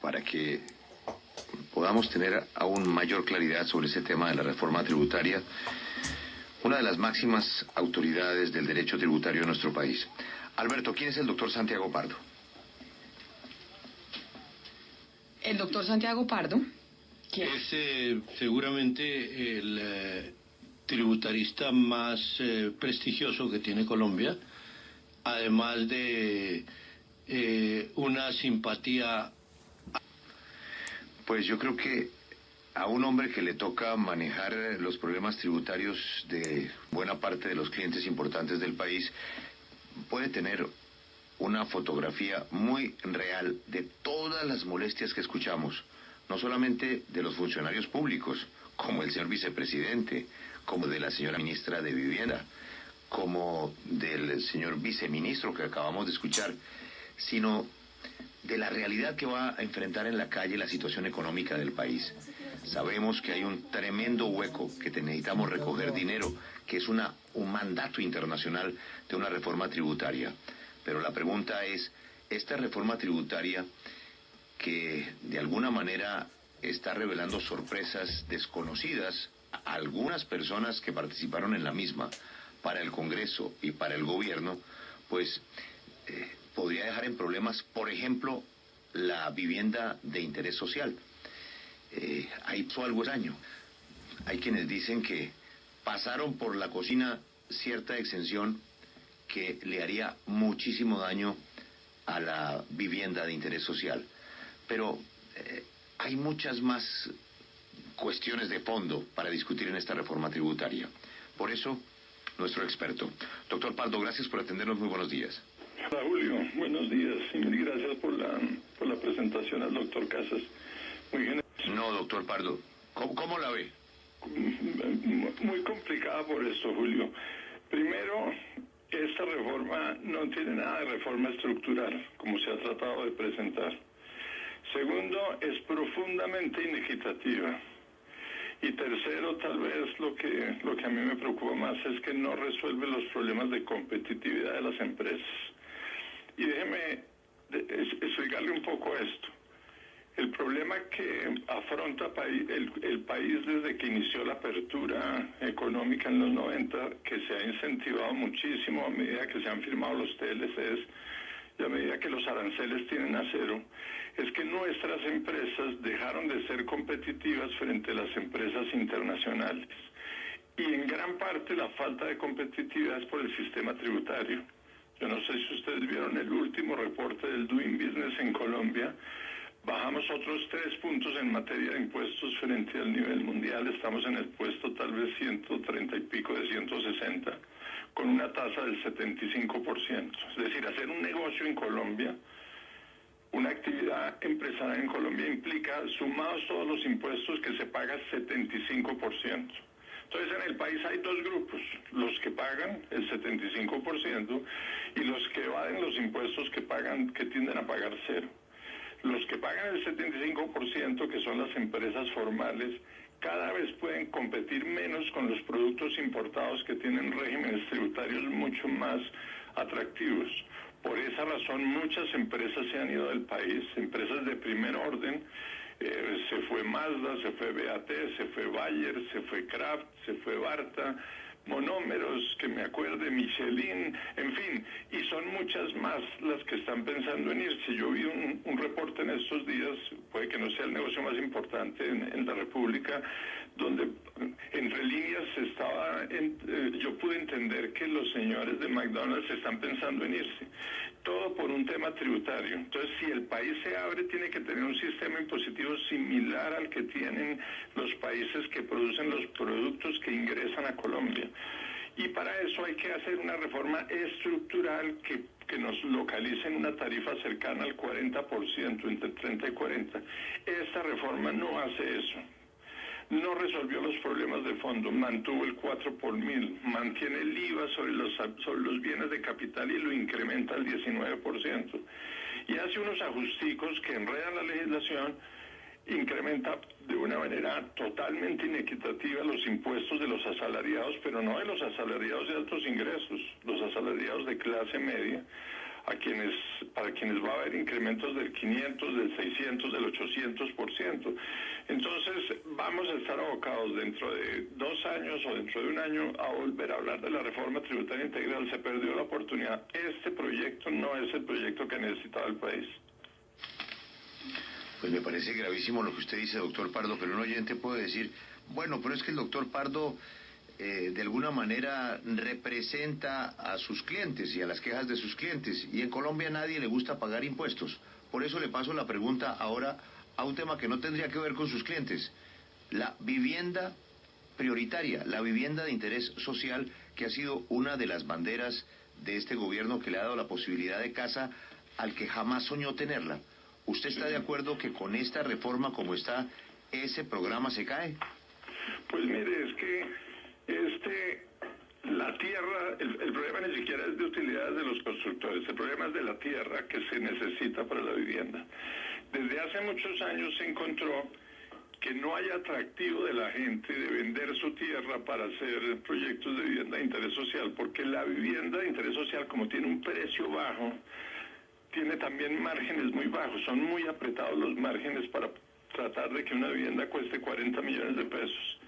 para que podamos tener aún mayor claridad sobre ese tema de la reforma tributaria, una de las máximas autoridades del derecho tributario de nuestro país. Alberto, ¿quién es el doctor Santiago Pardo? El doctor Santiago Pardo, ¿quién? Es seguramente el tributarista más prestigioso que tiene Colombia, además de una simpatía. Pues yo creo que a un hombre que le toca manejar los problemas tributarios de buena parte de los clientes importantes del país, puede tener una fotografía muy real de todas las molestias que escuchamos, no solamente de los funcionarios públicos, como el señor vicepresidente, como de la señora ministra de Vivienda, como del señor viceministro que acabamos de escuchar, sino de la realidad que va a enfrentar en la calle la situación económica del país. Sabemos que hay un tremendo hueco, que necesitamos recoger dinero, que es un mandato internacional de una reforma tributaria. Pero la pregunta es, esta reforma tributaria que de alguna manera está revelando sorpresas desconocidas a algunas personas que participaron en la misma, para el Congreso y para el gobierno, pues podría dejar en problemas, por ejemplo, la vivienda de interés social. Hay algo extraño. Hay quienes dicen que pasaron por la cocina cierta exención que le haría muchísimo daño a la vivienda de interés social. Pero hay muchas más cuestiones de fondo para discutir en esta reforma tributaria. Por eso, nuestro experto. Doctor Pardo, gracias por atendernos. Muy buenos días. Hola Julio, buenos días y mil gracias por la presentación al doctor Casas. Muy generoso. No, doctor Pardo, ¿cómo la ve? Muy complicada por esto, Julio. Primero, esta reforma no tiene nada de reforma estructural, como se ha tratado de presentar. Segundo, es profundamente inequitativa. Y tercero, tal vez lo que a mí me preocupa más es que no resuelve los problemas de competitividad de las empresas. Y déjeme explicarle un poco esto. El problema que afronta el país desde que inició la apertura económica en los 90, que se ha incentivado muchísimo a medida que se han firmado los TLCs y a medida que los aranceles tienen a cero, es que nuestras empresas dejaron de ser competitivas frente a las empresas internacionales. Y en gran parte la falta de competitividad es por el sistema tributario. Yo no sé si ustedes vieron el último reporte del Doing Business en Colombia. Bajamos otros 3 puntos en materia de impuestos frente al nivel mundial. Estamos en el puesto tal vez 130 y pico de 160, con una tasa del 75%. Es decir, hacer un negocio en Colombia, una actividad empresarial en Colombia implica, sumados todos los impuestos, que se paga 75%. Entonces en el país hay dos grupos, los que pagan el 75% y los que evaden los impuestos que tienden a pagar cero. Los que pagan el 75%, que son las empresas formales, cada vez pueden competir menos con los productos importados que tienen regímenes tributarios mucho más atractivos. Por esa razón muchas empresas se han ido del país, empresas de primer orden. Se fue Mazda, se fue BAT, se fue Bayer, se fue Kraft, se fue Barta, Monómeros, que me acuerde, Michelin, en fin, y son muchas más las que están pensando en irse. Yo vi un reporte en estos días, puede que no sea el negocio más importante en la República, donde entre líneas yo pude entender que los señores de McDonald's están pensando en irse. Todo por un tema tributario. Entonces, si el país se abre, tiene que tener un sistema impositivo similar al que tienen los países que producen los productos que ingresan a Colombia. Y para eso hay que hacer una reforma estructural que nos localice en una tarifa cercana al 40%, entre 30 y 40. Esta reforma no hace eso. No resolvió los problemas de fondo, mantuvo el 4 por mil, mantiene el IVA sobre los bienes de capital y lo incrementa al 19%. Y hace unos ajusticos que enredan la legislación, incrementa de una manera totalmente inequitativa los impuestos de los asalariados, pero no de los asalariados de altos ingresos, los asalariados de clase media. para quienes va a haber incrementos del 500, del 600, del 800%. Entonces vamos a estar abocados dentro de 2 años o dentro de 1 año a volver a hablar de la reforma tributaria integral. Se perdió la oportunidad. Este proyecto no es el proyecto que necesitaba el país. Pues me parece gravísimo lo que usted dice, doctor Pardo, pero un oyente puede decir, bueno, pero es que el doctor Pardo de alguna manera representa a sus clientes y a las quejas de sus clientes, y en Colombia a nadie le gusta pagar impuestos. Por eso le paso la pregunta ahora a un tema que no tendría que ver con sus clientes: la vivienda prioritaria, la vivienda de interés social, que ha sido una de las banderas de este gobierno, que le ha dado la posibilidad de casa al que jamás soñó tenerla. ¿Usted está de acuerdo que con esta reforma como está, ese programa se cae? Pues mire, es que la tierra, el problema ni siquiera es de utilidades de los constructores, el problema es de la tierra que se necesita para la vivienda. Desde hace muchos años se encontró que no hay atractivo de la gente de vender su tierra para hacer proyectos de vivienda de interés social, porque la vivienda de interés social, como tiene un precio bajo, tiene también márgenes muy bajos, son muy apretados los márgenes para tratar de que una vivienda cueste 40 millones de pesos.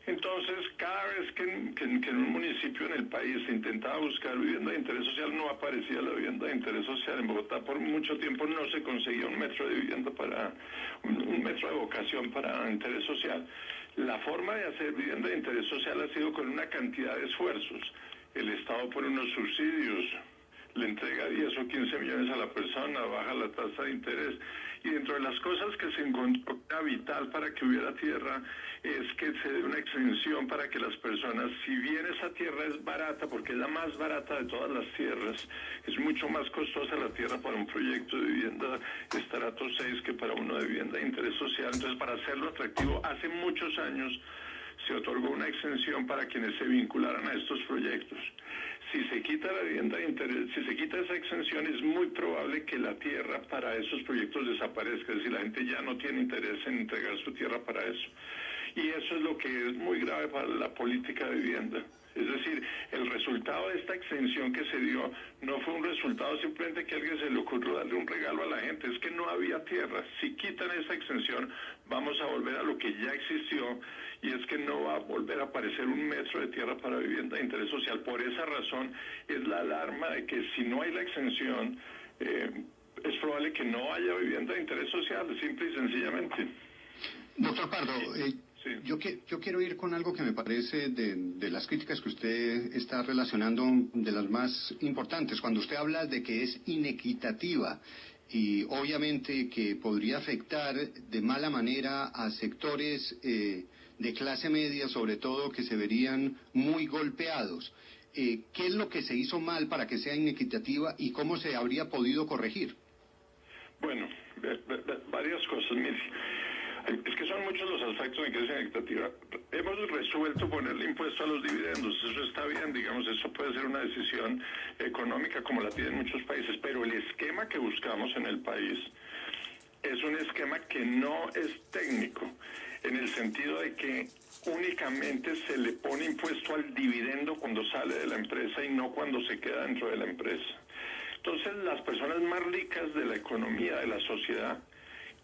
Entonces, cada vez que en un municipio en el país se intentaba buscar vivienda de interés social, no aparecía la vivienda de interés social. En Bogotá por mucho tiempo no se conseguía un metro de vivienda un metro de vocación para interés social. La forma de hacer vivienda de interés social ha sido con una cantidad de esfuerzos. El Estado pone unos subsidios, le entrega 10 o 15 millones a la persona, baja la tasa de interés. Y dentro de las cosas que se encontró vital para que hubiera tierra es que se dé una exención para que las personas, si bien esa tierra es barata, porque es la más barata de todas las tierras, es mucho más costosa la tierra para un proyecto de vivienda estrato 6 que para uno de vivienda de interés social. Entonces, para hacerlo atractivo, hace muchos años se otorgó una exención para quienes se vincularan a estos proyectos. Si se quita la vivienda de interés, si se quita esa exención, es muy probable que la tierra para esos proyectos desaparezca, es decir, la gente ya no tiene interés en entregar su tierra para eso. Y eso es lo que es muy grave para la política de vivienda. Es decir, el resultado de esta exención que se dio no fue un resultado simplemente que a alguien se le ocurrió darle un regalo a la gente, es que no había tierra. Si quitan esa exención, vamos a volver a lo que ya existió, y es que no va a volver a aparecer un metro de tierra para vivienda de interés social. Por esa razón es la alarma de que si no hay la exención, es probable que no haya vivienda de interés social, simple y sencillamente. Doctor Pardo, Sí. yo quiero ir con algo que me parece de las críticas que usted está relacionando, de las más importantes, cuando usted habla de que es inequitativa y obviamente que podría afectar de mala manera a sectores de clase media, sobre todo, que se verían muy golpeados. ¿Qué es lo que se hizo mal para que sea inequitativa y cómo se habría podido corregir? Bueno, varias cosas, mire. Es que son muchos los aspectos en que es inequitativa. Hemos resuelto ponerle impuesto a los dividendos, eso está bien, digamos, eso puede ser una decisión económica como la tienen muchos países, pero el esquema que buscamos en el país es un esquema que no es técnico, en el sentido de que únicamente se le pone impuesto al dividendo cuando sale de la empresa y no cuando se queda dentro de la empresa. Entonces, las personas más ricas de la economía, de la sociedad,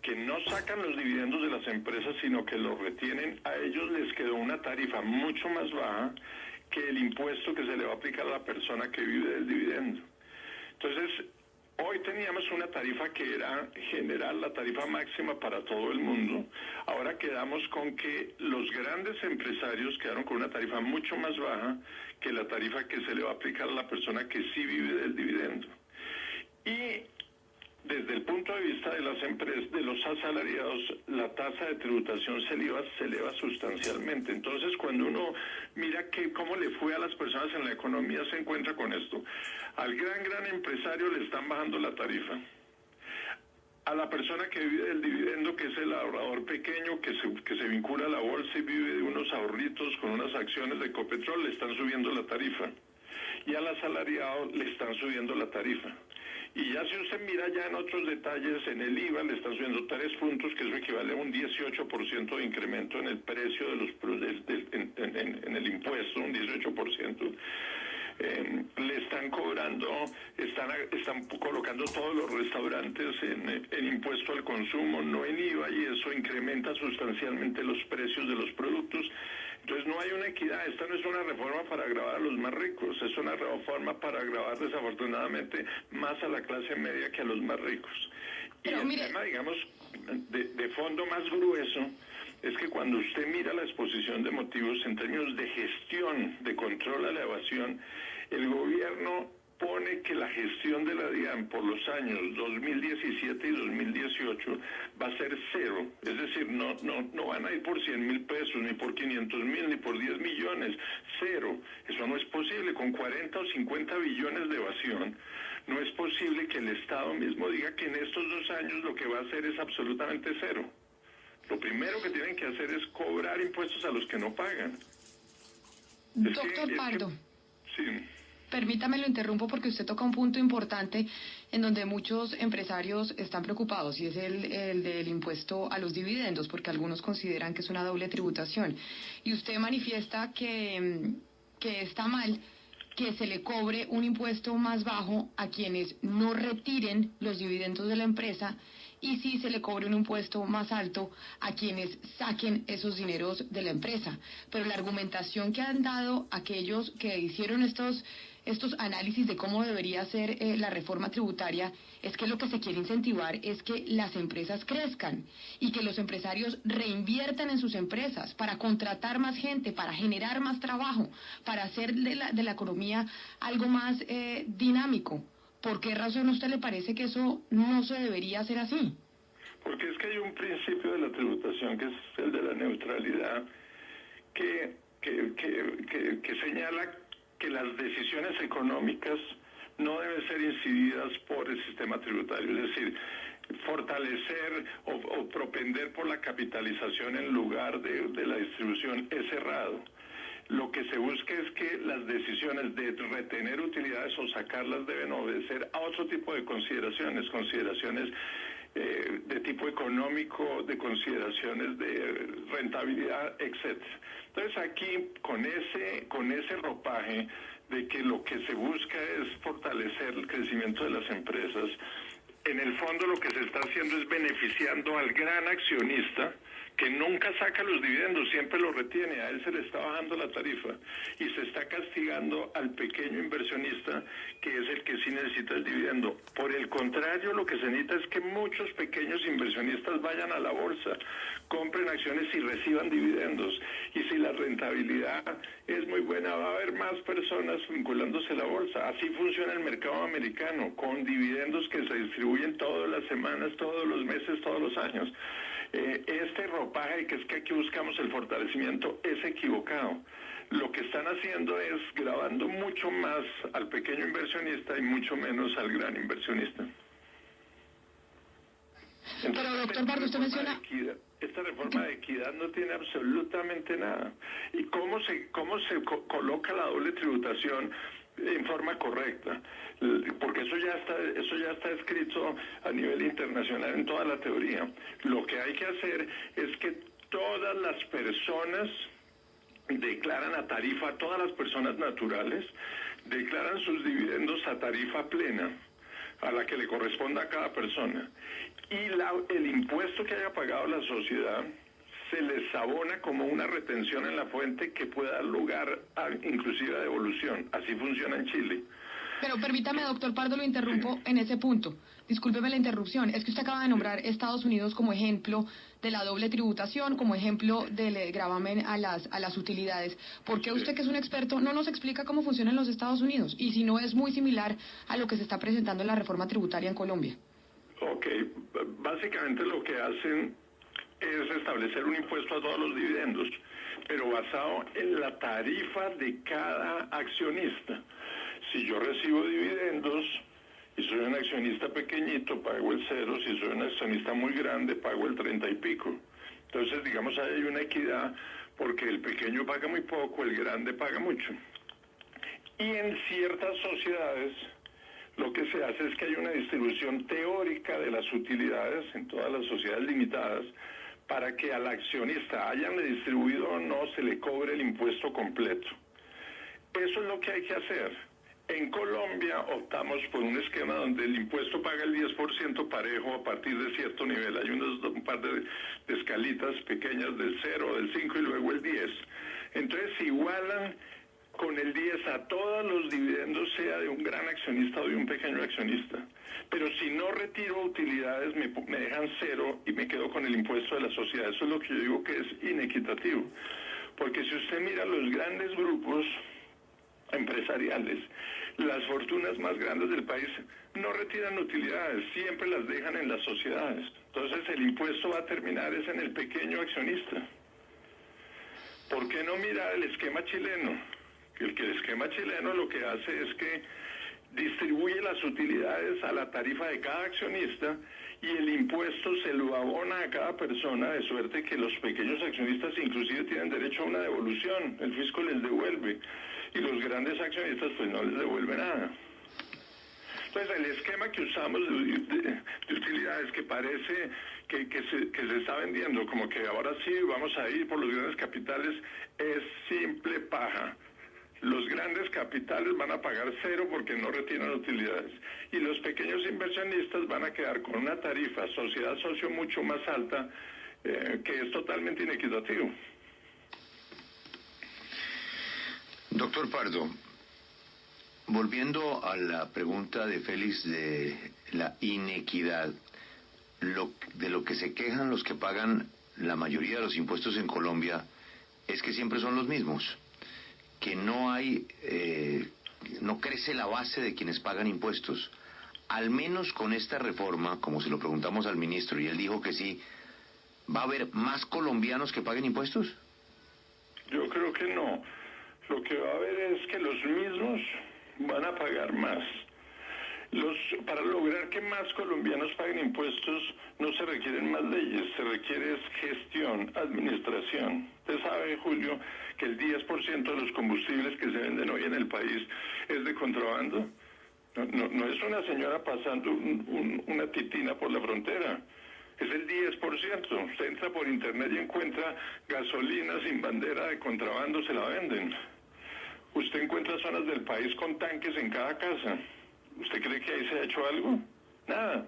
que no sacan los dividendos de las empresas, sino que los retienen, a ellos les quedó una tarifa mucho más baja que el impuesto que se le va a aplicar a la persona que vive del dividendo. Entonces, hoy teníamos una tarifa que era general, la tarifa máxima para todo el mundo. Ahora quedamos con que los grandes empresarios quedaron con una tarifa mucho más baja que la tarifa que se le va a aplicar a la persona que sí vive del dividendo. Y desde el punto de vista de las empresas, de los asalariados, la tasa de tributación se eleva sustancialmente. Entonces, cuando uno mira cómo le fue a las personas en la economía, se encuentra con esto. Al gran empresario le están bajando la tarifa. A la persona que vive del dividendo, que es el ahorrador pequeño, que se vincula a la bolsa y vive de unos ahorritos con unas acciones de Ecopetrol, le están subiendo la tarifa. Y al asalariado le están subiendo la tarifa. Y ya si usted mira ya en otros detalles, en el IVA le están subiendo 3 puntos, que eso equivale a un 18% de incremento en el precio de los en el impuesto, un 18%. le están cobrando, están colocando todos los restaurantes en impuesto al consumo, no en IVA, y eso incrementa sustancialmente los precios de los productos. Entonces no hay una equidad. Esta no es una reforma para agravar a los más ricos, es una reforma para agravar desafortunadamente más a la clase media que a los más ricos. Pero, y el mire, tema, digamos, de fondo más grueso, es que cuando usted mira la exposición de motivos en términos de gestión, de control a la evasión, el gobierno pone que la gestión de la DIAN por los años 2017 y 2018 va a ser cero, es decir, no van a ir por 100.000 pesos, ni por 500.000, ni por 10 millones, cero. Eso no es posible. Con 40 o 50 billones de evasión, no es posible que el Estado mismo diga que en estos 2 años lo que va a hacer es absolutamente cero. Lo primero que tienen que hacer es cobrar impuestos a los que no pagan. Doctor Pardo. Sí. Permítame, lo interrumpo porque usted toca un punto importante en donde muchos empresarios están preocupados, y es el del impuesto a los dividendos, porque algunos consideran que es una doble tributación. Y usted manifiesta que está mal que se le cobre un impuesto más bajo a quienes no retiren los dividendos de la empresa, y sí se le cobre un impuesto más alto a quienes saquen esos dineros de la empresa. Pero la argumentación que han dado aquellos que hicieron estos análisis de cómo debería ser la reforma tributaria es que lo que se quiere incentivar es que las empresas crezcan y que los empresarios reinviertan en sus empresas para contratar más gente, para generar más trabajo, para hacer de la economía algo más dinámico. ¿Por qué razón a usted le parece que eso no se debería hacer así? Porque es que hay un principio de la tributación, que es el de la neutralidad, que señala que las decisiones económicas no deben ser incididas por el sistema tributario, es decir, fortalecer o propender por la capitalización en lugar de la distribución es errado. Lo que se busca es que las decisiones de retener utilidades o sacarlas deben obedecer a otro tipo de consideraciones de tipo económico, de consideraciones de rentabilidad, etcétera. Entonces aquí, con ese ropaje de que lo que se busca es fortalecer el crecimiento de las empresas, en el fondo lo que se está haciendo es beneficiando al gran accionista, que nunca saca los dividendos, siempre los retiene, a él se le está bajando la tarifa, y se está castigando al pequeño inversionista, que es el que sí necesita el dividendo. Por el contrario, lo que se necesita es que muchos pequeños inversionistas vayan a la bolsa, compren acciones y reciban dividendos, y si la rentabilidad es muy buena, va a haber más personas vinculándose a la bolsa. Así funciona el mercado americano, con dividendos que se distribuyen todas las semanas, todos los meses, todos los años. Este ropaje, que es que aquí buscamos el fortalecimiento, es equivocado. Lo que están haciendo es grabando mucho más al pequeño inversionista y mucho menos al gran inversionista. Entonces, pero, doctor Pardo, usted menciona... Esta reforma de equidad no tiene absolutamente nada. ¿Y cómo se coloca la doble tributación en forma correcta? Porque eso ya está escrito a nivel internacional en toda la teoría. Lo que hay que hacer es que todas las personas declaran a tarifa, todas las personas naturales declaran sus dividendos a tarifa plena, a la que le corresponda a cada persona. Y el impuesto que haya pagado la sociedad se les abona como una retención en la fuente que pueda dar lugar a inclusive a devolución. Así funciona en Chile. Pero permítame, doctor Pardo, lo interrumpo en ese punto. Discúlpeme la interrupción. Es que usted acaba de nombrar Estados Unidos como ejemplo de la doble tributación, como ejemplo del gravamen a las utilidades. ¿Por qué usted, que es un experto, no nos explica cómo funciona en los Estados Unidos? Y si no es muy similar a lo que se está presentando en la reforma tributaria en Colombia. Ok, básicamente lo que hacen es establecer un impuesto a todos los dividendos, pero basado en la tarifa de cada accionista. Si yo recibo dividendos y soy un accionista pequeñito, pago el 0, si soy un accionista muy grande, pago el 30 y pico. Entonces, digamos, ahí hay una equidad, porque el pequeño paga muy poco, el grande paga mucho. Y en ciertas sociedades lo que se hace es que hay una distribución teórica de las utilidades en todas las sociedades limitadas, para que al accionista, hayan distribuido o no, se le cobre el impuesto completo. Eso es lo que hay que hacer. En Colombia optamos por un esquema donde el impuesto paga el 10% parejo a partir de cierto nivel. Hay un par de escalitas pequeñas del 0, del 5 y luego el 10. Entonces se igualan con el 10 a todos los dividendos, sea de un gran accionista o de un pequeño accionista. Pero si no retiro utilidades, me dejan 0 y me quedo con el impuesto de la sociedad. Eso es lo que yo digo que es inequitativo. Porque si usted mira los grandes grupos empresariales, las fortunas más grandes del país no retiran utilidades, siempre las dejan en las sociedades. Entonces el impuesto va a terminar es en el pequeño accionista. ¿Por qué no mirar el esquema chileno? El esquema chileno lo que hace es que distribuye las utilidades a la tarifa de cada accionista y el impuesto se lo abona a cada persona, de suerte que los pequeños accionistas inclusive tienen derecho a una devolución, el fisco les devuelve, y los grandes accionistas pues no les devuelve nada. Entonces el esquema que usamos de utilidades, que parece que se está vendiendo como que ahora sí vamos a ir por los grandes capitales, es simple paja. Los grandes capitales van a pagar 0 porque no retiran utilidades. Y los pequeños inversionistas van a quedar con una tarifa sociedad-socio mucho más alta, que es totalmente inequitativo. Doctor Pardo, volviendo a la pregunta de Félix de la inequidad, de lo que se quejan los que pagan la mayoría de los impuestos en Colombia es que siempre son los mismos, que no hay, no crece la base de quienes pagan impuestos. Al menos con esta reforma, como se lo preguntamos al ministro y él dijo que sí, ¿va a haber más colombianos que paguen impuestos? Yo creo que no. Lo que va a haber es que los mismos van a pagar más. Para lograr que más colombianos paguen impuestos no se requieren más leyes, se requiere gestión, administración. Usted sabe, Julio, que el 10% de los combustibles que se venden hoy en el país es de contrabando. No es una señora pasando una titina por la frontera. Es el 10%. Usted entra por internet y encuentra gasolina sin bandera de contrabando, se la venden. Usted encuentra zonas del país con tanques en cada casa. ¿Usted cree que ahí se ha hecho algo? Nada.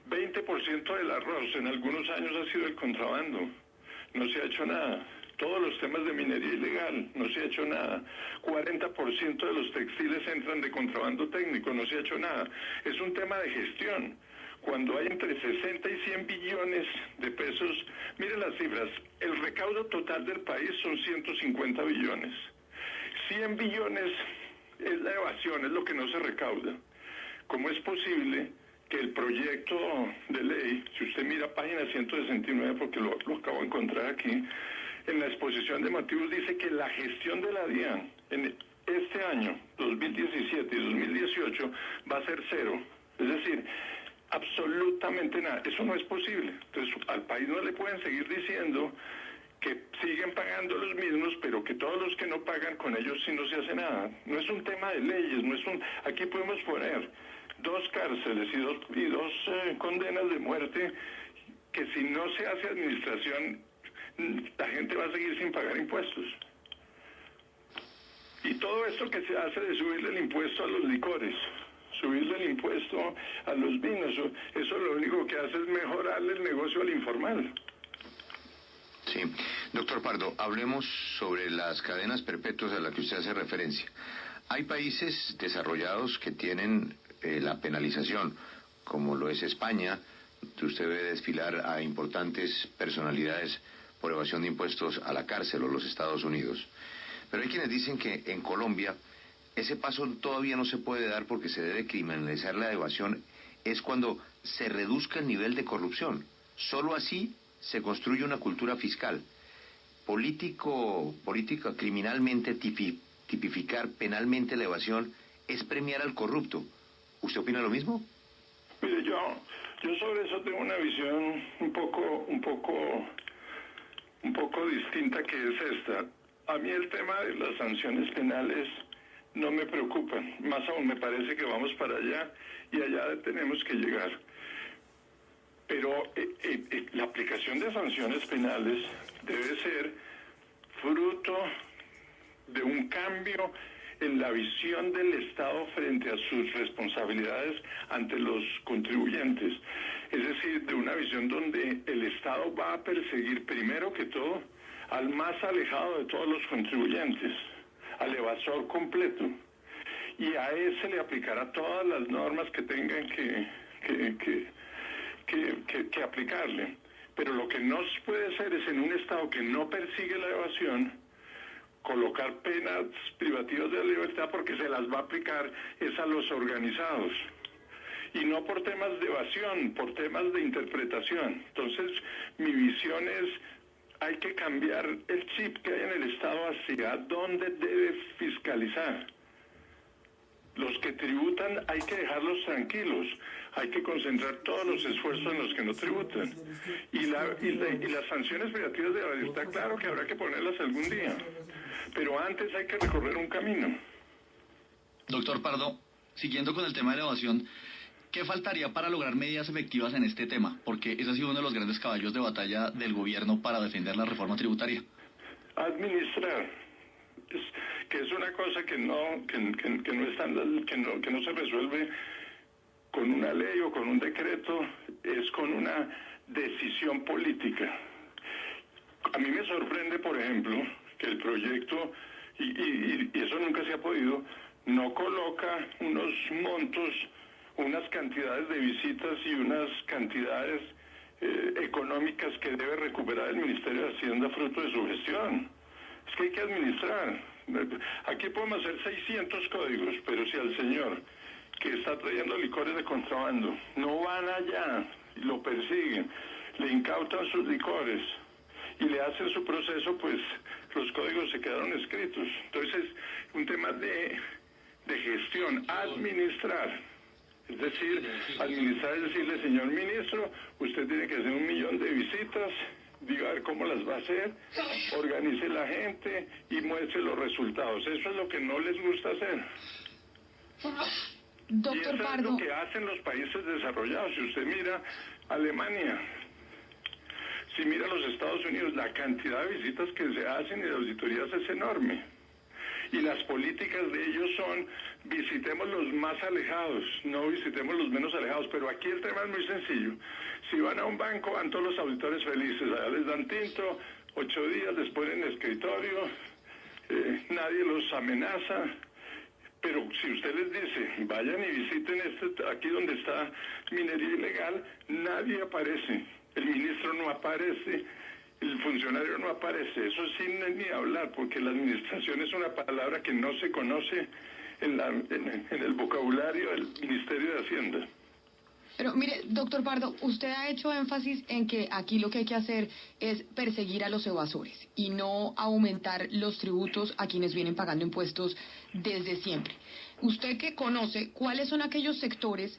20% del arroz en algunos años ha sido el contrabando. No se ha hecho nada. Todos los temas de minería ilegal, no se ha hecho nada. 40% de los textiles entran de contrabando técnico, no se ha hecho nada. Es un tema de gestión. Cuando hay entre 60 y 100 billones de pesos, miren las cifras, el recaudo total del país son 150 billones. 100 billones es la evasión, es lo que no se recauda. ¿Cómo es posible que el proyecto de ley, si usted mira página 169, porque lo acabo de encontrar aquí, en la exposición de motivos dice que la gestión de la DIAN en este año, 2017 y 2018, va a ser 0. Es decir, absolutamente nada. Eso no es posible. Entonces, al país no le pueden seguir diciendo que siguen pagando los mismos, pero que todos los que no pagan, con ellos sí no se hace nada. No es un tema de leyes, aquí podemos poner 2 cárceles y dos condenas de muerte, que si no se hace administración, la gente va a seguir sin pagar impuestos. Y todo esto que se hace de subirle el impuesto a los licores, subirle el impuesto a los vinos, eso lo único que hace es mejorarle el negocio al informal. Sí. Doctor Pardo, hablemos sobre las cadenas perpetuas a las que usted hace referencia. Hay países desarrollados que tienen la penalización, como lo es España, que usted ve desfilar a importantes personalidades por evasión de impuestos a la cárcel, o los Estados Unidos. Pero hay quienes dicen que en Colombia ese paso todavía no se puede dar porque se debe criminalizar la evasión, es cuando se reduzca el nivel de corrupción. Solo así se construye una cultura fiscal. Política criminalmente tipificar penalmente la evasión es premiar al corrupto. ¿Usted opina lo mismo? Mire, yo sobre eso tengo una visión un poco distinta, que es esta. A mí el tema de las sanciones penales no me preocupan. Más aún me parece que vamos para allá y allá tenemos que llegar. Pero la aplicación de sanciones penales debe ser fruto de un cambio en la visión del Estado frente a sus responsabilidades ante los contribuyentes. Es decir, de una visión donde el Estado va a perseguir primero que todo al más alejado de todos los contribuyentes, al evasor completo. Y a ese le aplicará todas las normas que tengan que aplicarle. Pero lo que no se puede hacer es, en un Estado que no persigue la evasión, colocar penas privativas de la libertad, porque se las va a aplicar es a los organizados. Y no por temas de evasión, por temas de interpretación. Entonces, mi visión es, hay que cambiar el chip que hay en el Estado hacia dónde debe fiscalizar. Los que tributan hay que dejarlos tranquilos, hay que concentrar todos los esfuerzos en los que no tributan. Y las sanciones privativas de la libertad, claro que habrá que ponerlas algún día, pero antes hay que recorrer un camino. Doctor Pardo, siguiendo con el tema de la evasión, ¿qué faltaría para lograr medidas efectivas en este tema? Porque ese ha sido uno de los grandes caballos de batalla del gobierno para defender la reforma tributaria. Administrar. Que es una cosa que no se resuelve con una ley o con un decreto, es con una decisión política. A mí me sorprende, por ejemplo, que el proyecto, y eso nunca se ha podido, no coloca unos montos, unas cantidades de visitas y unas cantidades económicas que debe recuperar el Ministerio de Hacienda fruto de su gestión. Es que hay que administrar. Aquí podemos hacer 600 códigos, pero si al señor que está trayendo licores de contrabando no van allá y lo persiguen, le incautan sus licores y le hacen su proceso, pues los códigos se quedaron escritos. Entonces, un tema de gestión, administrar. Es decir, administrar es decirle, señor ministro, usted tiene que hacer 1 millón de visitas, diga a ver cómo las va a hacer, organice la gente y muestre los resultados. Eso es lo que no les gusta hacer. Doctor y eso Pardo, es lo que hacen los países desarrollados. Si usted mira Alemania, si mira los Estados Unidos, la cantidad de visitas que se hacen y de auditorías es enorme. Y las políticas de ellos son, visitemos los más alejados, no visitemos los menos alejados. Pero aquí el tema es muy sencillo. Si van a un banco, van todos los auditores felices, allá les dan tinto, 8 días, les ponen escritorio, nadie los amenaza. Pero si usted les dice, vayan y visiten aquí donde está minería ilegal, nadie aparece. El ministro no aparece, el funcionario no aparece. Eso sin ni hablar, porque la administración es una palabra que no se conoce en el vocabulario del Ministerio de Hacienda. pero mire, doctor Pardo, usted ha hecho énfasis en que aquí lo que hay que hacer es perseguir a los evasores y no aumentar los tributos a quienes vienen pagando impuestos desde siempre. Usted que conoce, ¿cuáles son aquellos sectores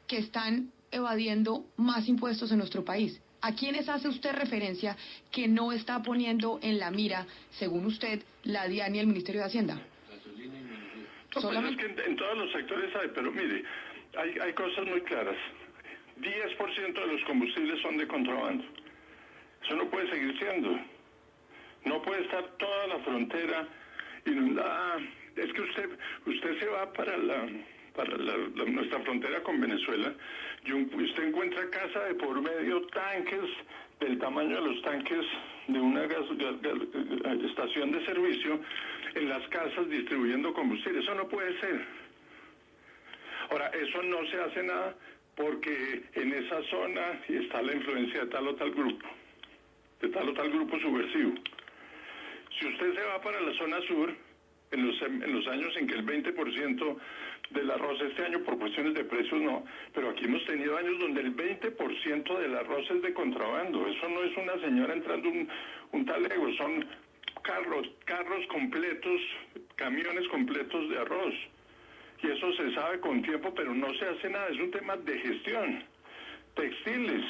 que están evadiendo más impuestos en nuestro país? ¿A quiénes hace usted referencia que no está poniendo en la mira, según usted, la DIAN y el Ministerio de Hacienda? Pues es que en todos los sectores hay, pero mire, hay cosas muy claras. 10% de los combustibles son de contrabando. Eso no puede seguir siendo. No puede estar toda la frontera inundada. Es que usted se va para nuestra frontera con Venezuela y usted encuentra casa de por medio, tanques del tamaño de los tanques de una estación de servicio en las casas distribuyendo combustible. Eso no puede ser. Ahora, eso no se hace nada porque en esa zona está la influencia de tal o tal grupo subversivo. Si usted se va para la zona sur, en los años en que el 20% del arroz, este año por cuestiones de precios no, pero aquí hemos tenido años donde el 20% del arroz es de contrabando. Eso no es una señora entrando un talego, son carros completos, camiones completos de arroz. Y eso se sabe con tiempo, pero no se hace nada, es un tema de gestión. Textiles,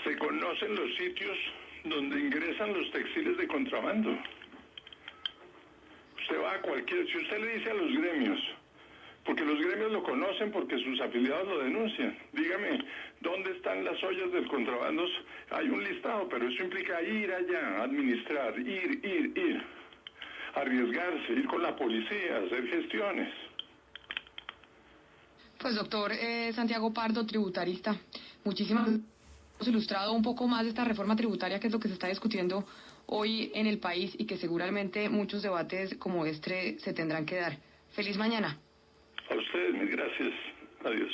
se conocen los sitios donde ingresan los textiles de contrabando. Usted va a si usted le dice a los gremios, porque los gremios lo conocen porque sus afiliados lo denuncian, dígame, ¿dónde están las ollas del contrabando? Hay un listado, pero eso implica ir allá, administrar, ir. arriesgarse, ir con la policía, hacer gestiones. Pues doctor Santiago Pardo, tributarista, muchísimas gracias. Hemos ilustrado un poco más de esta reforma tributaria, que es lo que se está discutiendo hoy en el país y que seguramente muchos debates como este se tendrán que dar. Feliz mañana. A ustedes, mil gracias. Adiós.